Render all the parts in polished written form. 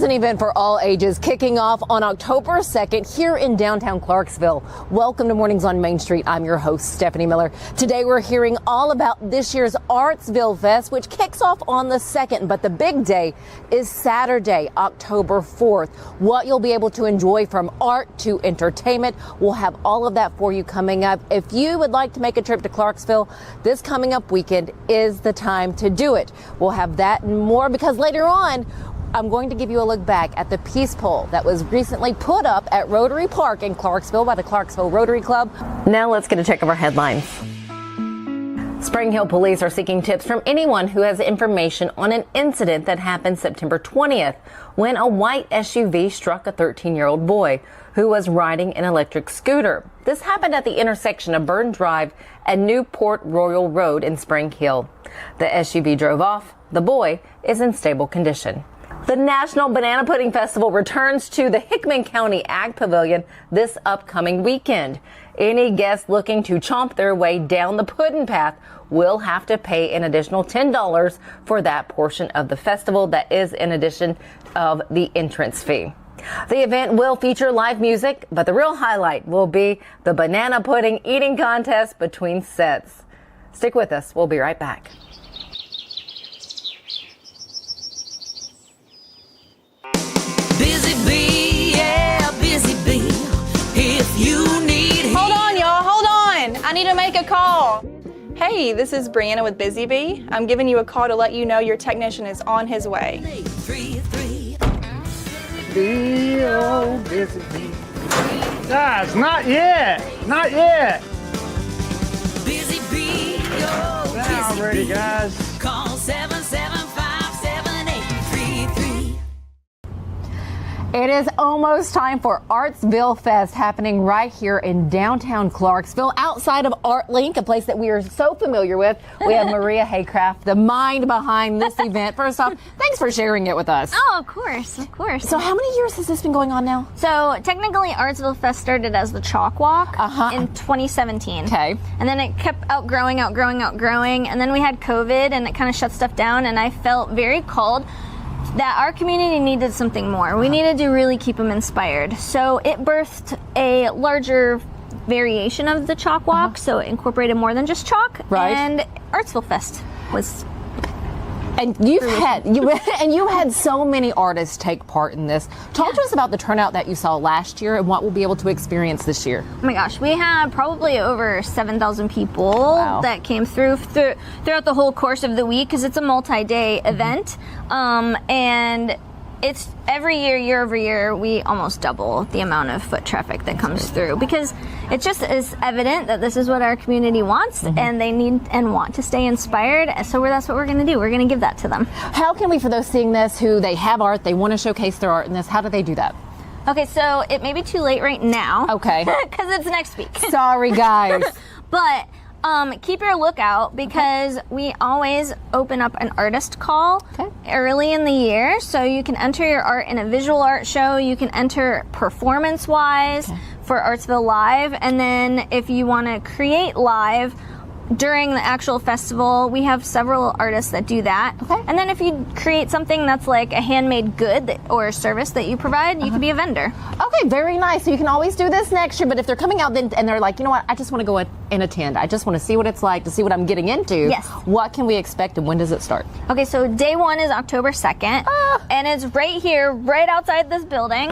an event for all ages kicking off on October 2nd here in downtown Clarksville. Welcome to Mornings on Main Street. I'm your host, Stephanie Miller. Today we're hearing all about this year's Artsville Fest, which kicks off on the 2nd, but the big day is Saturday, October 4th. What you'll be able to enjoy from art to entertainment. We'll have all of that for you coming up. If you would like to make a trip to Clarksville this coming up weekend is the time to do it. We'll have that and more because later on, I'm going to give you a look back at the peace pole that was recently put up at Rotary Park in Clarksville by the Clarksville Rotary Club. Now let's get a check of our headlines. Spring Hill police are seeking tips from anyone who has information on an incident that happened September 20th when a white SUV struck a 13-year-old boy who was riding an electric scooter. This happened at the intersection of Burn Drive and Newport Royal Road in Spring Hill. The SUV drove off. The boy is in stable condition. The National Banana Pudding Festival returns to the Hickman County Ag Pavilion this upcoming weekend. Any guests looking to chomp their way down the pudding path will have to pay an additional $10 for that portion of the festival. That is in addition of the entrance fee. The event will feature live music, but the real highlight will be the banana pudding eating contest between sets. Stick with us. We'll be right back. Busy bee, yeah, busy bee. If you need Hold on, y'all, hold on. I need to make a call. Hey, this is Brianna with Busy Bee. I'm giving you a call to let you know your technician is on his way. 333. Oh, busy bee. Guys, not yet. Not yet. Busy bee, oh, Now busy I'm ready, bee. guys. Call 775-7833. It is almost time for Artsville Fest happening right here in downtown Clarksville, outside of ArtLink, a place that we are so familiar with. We have Mariah Haycraft, the mind behind this event. First off, thanks for sharing it with us. Oh, of course, of course. So how many years has this been going on now? So technically, Artsville Fest started as the Chalk Walk in 2017. Okay. And then it kept outgrowing, and then we had COVID, and it kind of shut stuff down, and I felt very called that our community needed something more. We needed to really keep them inspired. So it birthed a larger variation of the Chalk Walk, so it incorporated more than just chalk. Right. And Artsville Fest was... And you had so many artists take part in this. Talk to us about the turnout that you saw last year and what we'll be able to experience this year. Oh my gosh, we had probably over 7,000 people that came throughout the whole course of the week because it's a multi-day event. And it's every year over year, we almost double the amount of foot traffic that comes through because it just is evident that this is what our community wants and they need and want to stay inspired. So that's what we're going to do. We're going to give that to them. How can we, for those seeing this who they have art, they want to showcase their art in this, how do they do that? Okay, so it may be too late right now. Okay. Because it's next week. Sorry, guys. But keep your lookout because we always open up an artist call early in the year. So you can enter your art in a visual art show. You can enter performance-wise for Artsville Live. And then if you want to create live during the actual festival, we have several artists that do that. And then if you create something that's like a handmade good or a service that you provide, you can be a vendor. Okay, very nice. So you can always do this next year, but if they're coming out then and they're like, you know what, I just want to go and attend. I just want to see what it's like, to see what I'm getting into. Yes. What can we expect and when does it start? Okay, so day one is October 2nd, and it's right here, right outside this building.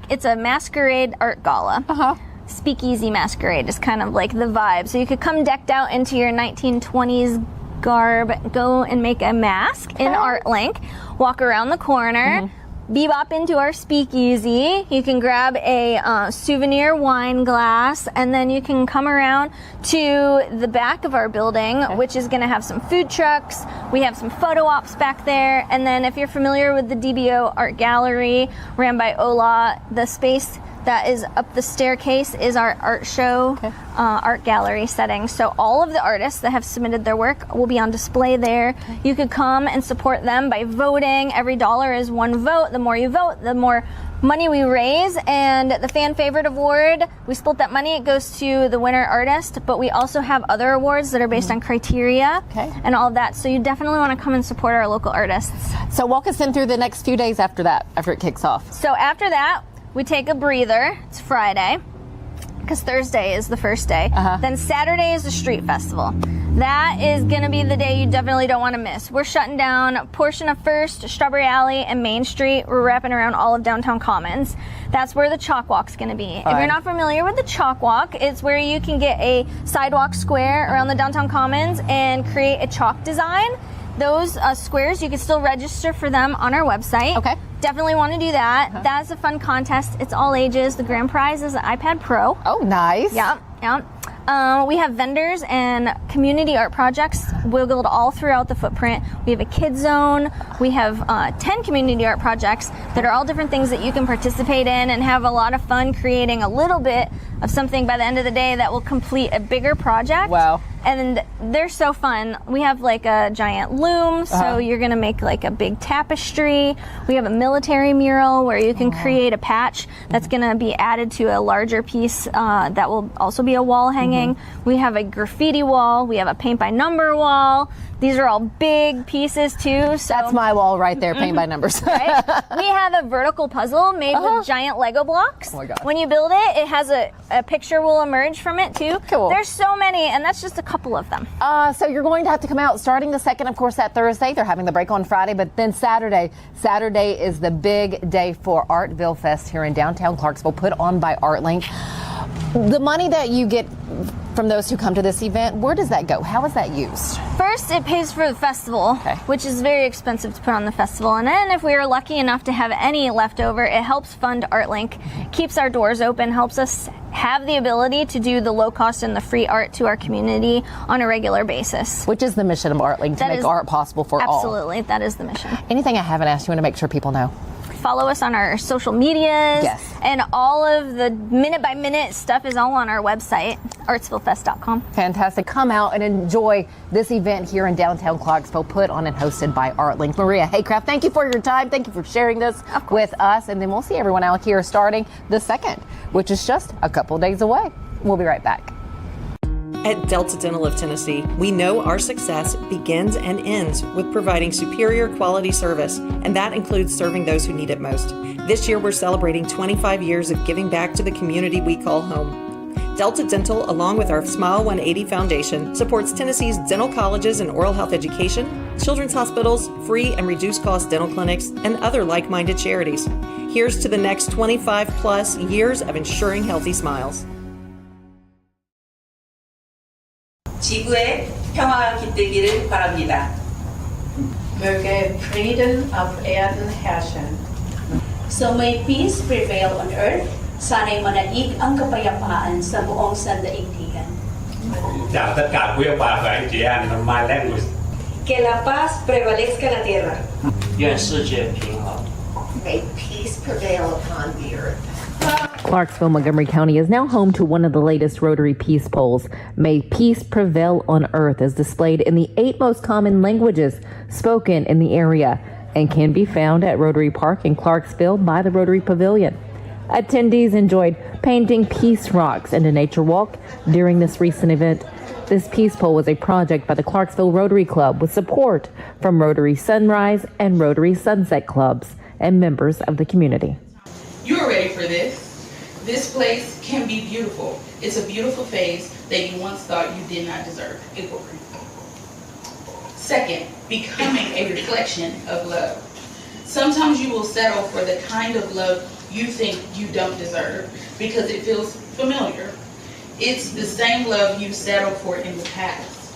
It's a masquerade art gala. Speakeasy masquerade is kind of like the vibe. So you could come decked out into your 1920s garb, go and make a mask in ArtLink, walk around the corner, bebop into our speakeasy. You can grab a souvenir wine glass, and then you can come around to the back of our building, which is going to have some food trucks. We have some photo ops back there. And then if you're familiar with the DBO Art Gallery ran by Ola, the space that is up the staircase is our art show, art gallery setting. So all of the artists that have submitted their work will be on display there. You could come and support them by voting. Every dollar is one vote. The more you vote, the more money we raise, and the fan favorite award, we split that money. It goes to the winner artist, but we also have other awards that are based on criteria and all of that. So you definitely want to come and support our local artists. So walk us in through the next few days after that, after it kicks off. So after that, we take a breather. It's Friday, because Thursday is the first day. Then Saturday is the street festival. That is going to be the day you definitely don't want to miss. We're shutting down a portion of First, Strawberry Alley, and Main Street. We're wrapping around all of downtown Commons. That's where the Chalk Walk's going to be. If you're not familiar with the Chalk Walk, it's where you can get a sidewalk square around the downtown Commons and create a chalk design. Those squares, you can still register for them on our website. Okay. Definitely want to do that. That's a fun contest. It's all ages. The grand prize is an iPad Pro. Oh, nice. Yeah. We have vendors and community art projects wiggled all throughout the footprint. We have a kid zone. We have 10 community art projects that are all different things that you can participate in and have a lot of fun creating a little bit of something by the end of the day that will complete a bigger project. Wow. And they're so fun. We have like a giant loom, so you're gonna make like a big tapestry. We have a military mural where you can create a patch that's gonna be added to a larger piece that will also be a wall hanging. We have a graffiti wall. We have a paint by number wall. These are all big pieces too. So That's my wall right there, paint by numbers. right? We have a vertical puzzle made with giant Lego blocks. Oh my gosh. When you build it, it has a picture will emerge from it too. Cool. There's so many, and that's just a couple of them. So you're going to have to come out starting the 2nd, of course, that Thursday. They're having the break on Friday, but then Saturday is the big day for Artsville Fest here in downtown Clarksville, put on by ArtLink. The money that you get from those who come to this event, where does that go? How is that used? First, it pays for the festival, which is very expensive to put on the festival. And then if we are lucky enough to have any left over, it helps fund ArtLink, keeps our doors open, helps us have the ability to do the low cost and the free art to our community on a regular basis. Which is the mission of ArtLink, to make art possible for all. Absolutely, that is the mission. Anything I haven't asked you want to make sure people know? Follow us on our social medias. Yes. And all of the minute by minute stuff is all on our website, artsvillefest.com. Fantastic. Come out and enjoy this event here in downtown Clarksville, put on and hosted by ArtLink. Mariah Haycraft, thank you for your time. Thank you for sharing this with us. And then we'll see everyone out here starting the 2nd, which is just a couple days away. We'll be right back. At Delta Dental of Tennessee, we know our success begins and ends with providing superior quality service, and that includes serving those who need it most. This year, we're celebrating 25 years of giving back to the community we call home. Delta Dental, along with our Smile 180 Foundation, supports Tennessee's dental colleges and oral health education, children's hospitals, free and reduced cost dental clinics, and other like-minded charities. Here's to the next 25 plus years of ensuring healthy smiles. 지구에 평화가 깃들기를 바랍니다. Möge Frieden auf Erden herrschen. So may peace prevail on earth. Sana'y manaig ang kapayapaan sa buong sandaigdigan. Chào tất cả quý ông bà và anh chị em in my language. Que la paz prevalezca en la tierra. 愿世界平和。 May peace prevail upon the earth. Clarksville, Montgomery County is now home to one of the latest Rotary Peace Polls. May peace prevail on earth is displayed in the 8 most common languages spoken in the area and can be found at Rotary Park in Clarksville by the Rotary Pavilion. Attendees enjoyed painting peace rocks and a nature walk during this recent event. This peace pole was a project by the Clarksville Rotary Club with support from Rotary Sunrise and Rotary Sunset Clubs and members of the community. You're ready for this. This place can be beautiful. It's a beautiful phase that you once thought you did not deserve. Second, becoming a reflection of love. Sometimes you will settle for the kind of love you think you don't deserve because it feels familiar. It's the same love you settled for in the past.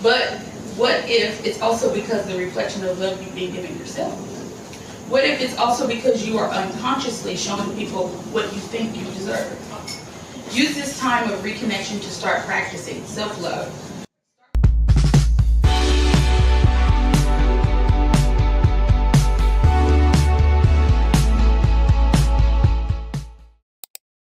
But what if it's also because the reflection of love you've been giving yourself? What if it's also because you are unconsciously showing people what you think you deserve? Use this time of reconnection to start practicing self-love